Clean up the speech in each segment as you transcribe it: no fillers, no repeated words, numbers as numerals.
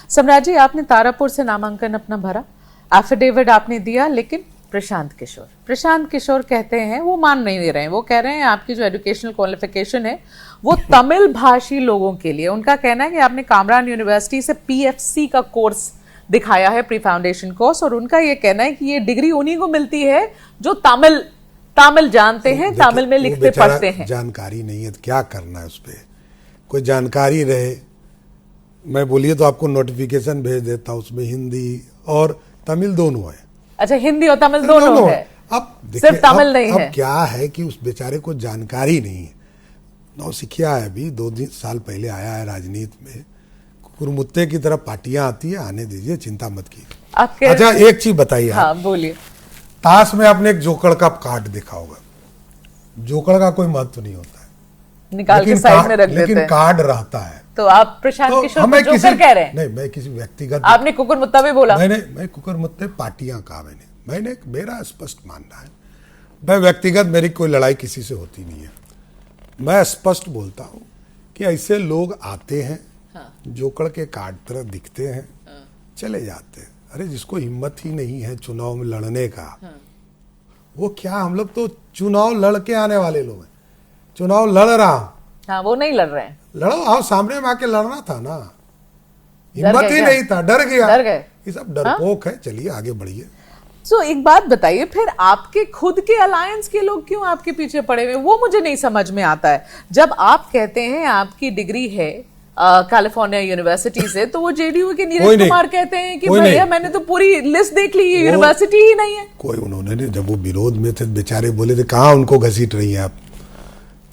सम्राट जी, आपने तारापुर से नामांकन अपना भरा, एफिडेविट आपने दिया, लेकिन प्रशांत किशोर कहते हैं, वो मान नहीं रहे हैं, वो कह रहे हैं आपकी जो एजुकेशनल क्वालिफिकेशन है वो तमिल भाषी लोगों के लिए। उनका कहना है कि आपने कामरान यूनिवर्सिटी से पीएफसी का कोर्स दिखाया है, प्री फाउंडेशन कोर्स, और उनका ये कहना है कि ये डिग्री उन्हीं को मिलती है जो तमिल जानते हैं, तमिल में लिखते पढ़ते हैं। जानकारी नहीं है तो क्या करना है उस पर, कोई जानकारी रहे। मैं बोलिए तो आपको नोटिफिकेशन भेज देता हूँ, उसमें हिंदी और तमिल दोनों है। अच्छा, हिंदी और तमिल दोनों है। अब सिर्फ तमिल नहीं है। अब क्या है कि उस बेचारे को जानकारी नहीं है। नौसिखिया है, अभी 2 साल पहले आया है राजनीति में, कुकुरमुत्ते की तरफ पार्टियां आती है, आने दीजिए, चिंता मत कीजिए। अच्छा, एक चीज बताइए। हाँ, बोलिए। ताश में आपने एक जोकड़ का कार्ड देखा होगा, जोकड़ का कोई महत्व नहीं होता है, निकाल के साइड में रख देते हैं, लेकिन कार्ड रहता है। तो आप प्रशांत किशोर को जोकर कह रहे हैं? नहीं, मैं किसी व्यक्तिगत, आपने कुकुरमुत्ता भी बोला। मैं कुकुरमुत्ते पार्टियां कहा, मैंने मेरा स्पष्ट मानना है, मैं व्यक्तिगत, मेरी कोई लड़ाई किसी से होती नहीं है। मैं स्पष्ट बोलता हूं कि ऐसे लोग आते हैं, जोकड़ के कार्ड तरह दिखते हैं, चले जाते हैं। अरे जिसको हिम्मत ही नहीं है चुनाव में लड़ने का, वो क्या, हम लोग तो चुनाव लड़ के आने वाले लोग हैं। चुनाव लड़ रहा हूं। हाँ, वो नहीं लड़ रहे हैं। लड़ो, आओ, सामने में आके लड़ना था ना, हिम्मत ही नहीं था, डर गए। ये सब डरपोक है। चलिए आगे बढ़िए। एक बात बताइए, फिर आपके खुद के अलायंस के लोग क्यों आपके पीछे पड़े हुए, वो मुझे नहीं समझ में आता है। जब आप कहते हैं आपकी डिग्री है कैलिफोर्निया यूनिवर्सिटी से, तो वो जेडीयू के नीरज कुमार कहते हैं कि भैया मैंने तो पूरी लिस्ट देख ली, ये यूनिवर्सिटी ही नहीं है। कोई, उन्होंने जब वो विरोध में थे बेचारे बोले थे, कहाँ उनको घसीट रही है आप,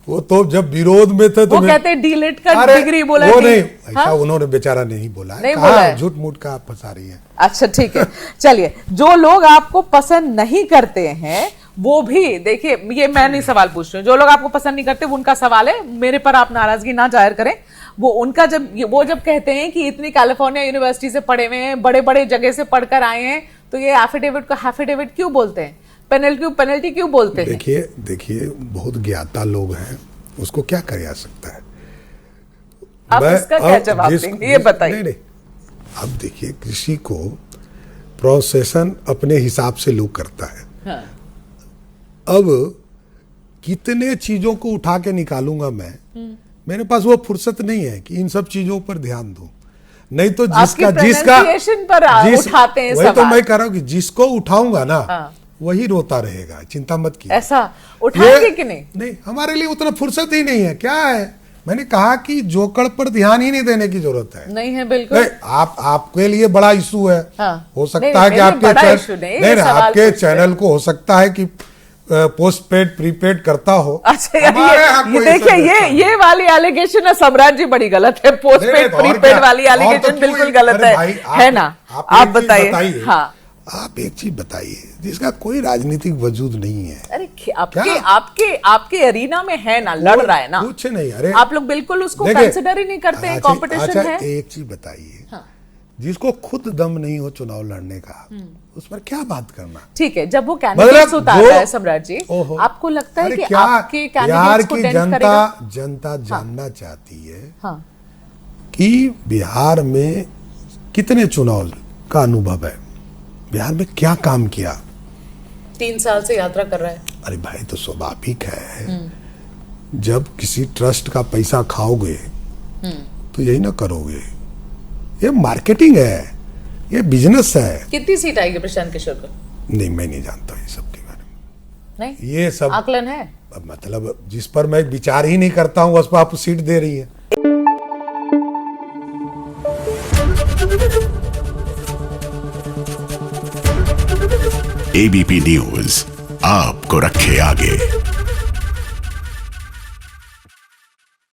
वो तो जब विरोध में थे तो वो कहते हैं डीलिट का डिग्री बोला, वो नहीं, ऐसा उन्होंने बेचारा नहीं बोला है, नहीं बोला है, झूठ मूठ का आप फंसा रही है। अच्छा, ठीक है। चलिए, जो लोग आपको पसंद नहीं करते हैं वो भी देखिए, ये मैं नहीं सवाल पूछ रही हूँ, जो लोग आपको पसंद नहीं करते वो उनका सवाल है, मेरे पर आप नाराजगी ना जाहिर करें। वो उनका वो जब कहते हैं कि इतनी कैलिफोर्निया यूनिवर्सिटी से पढ़े हुए हैं, बड़े बड़े जगह से पढ़कर आए हैं, तो ये एफिडेविट को एफिडेविट क्यों बोलते हैं, पेनल्टी क्यों बोलते हैं? देखिए बहुत ज्ञाता लोग हैं, उसको क्या किया जा सकता है। आप इसका क्या जवाब देंगे, ये बताइए। नहीं, अब देखिए, कृषि को प्रोसेसन अपने हिसाब से लोग करता है। हाँ। अब कितने चीजों को उठा के निकालूंगा मैं, मेरे पास वो फुर्सत नहीं है कि इन सब चीजों पर ध्यान दूं। नहीं तो जिसका पर उठाते हैं, वही तो मैं कह रहा हूं कि जिसको उठाऊंगा ना, वही रोता रहेगा, चिंता मत कीजिए। ऐसा उठाएंगे कि नहीं, हमारे लिए उतना फुर्सत ही नहीं है। क्या है, मैंने कहा कि जोकड़ पर ध्यान ही नहीं देने की जरूरत है। नहीं है, बिल्कुल नहीं, आपके लिए बड़ा इशू है। हो सकता है कि आपके चैनल को हो सकता है कि पोस्ट पेड प्रीपेड करता हो। अच्छा, ये देखिए, ये वाली एलिगेशन है सम्राट जी, बड़ी गलत है। पोस्ट पेड प्रीपेड वाली एलिगेशन बिल्कुल गलत है ना। आप बताइए। हाँ, आप एक चीज बताइए जिसका कोई राजनीतिक वजूद नहीं है। अरे आपके एरिना में है ना, लड़ रहा है ना, कुछ नहीं। अरे आप लोग बिल्कुल उसको कंसिडर ही नहीं करते हैं, कंपटीशन है। एक चीज बताइए, जिसको खुद दम नहीं हो चुनाव लड़ने का, उस पर क्या बात करना। ठीक है, जब वो कैंडिडेट्स उतारता है सम्राट जी, आपको लगता है कि आपके कैंडिडेट्स को टेंड करेगा? जनता जानना चाहती है कि बिहार में कितने चुनाव का अनुभव है, बिहार में क्या काम किया। 3 साल से यात्रा कर रहा है। अरे भाई, तो स्वाभाविक है, जब किसी ट्रस्ट का पैसा खाओगे तो यही ना करोगे। ये मार्केटिंग है, ये बिजनेस है। कितनी सीट आएगी प्रशांत किशोर को? नहीं, मैं नहीं जानता ये सब के बारे में। नहीं, ये सब आकलन है, मतलब जिस पर मैं विचार ही नहीं करता हूं उस पर आप सीट दे रही है। एबीपी न्यूज आपको रखे आगे।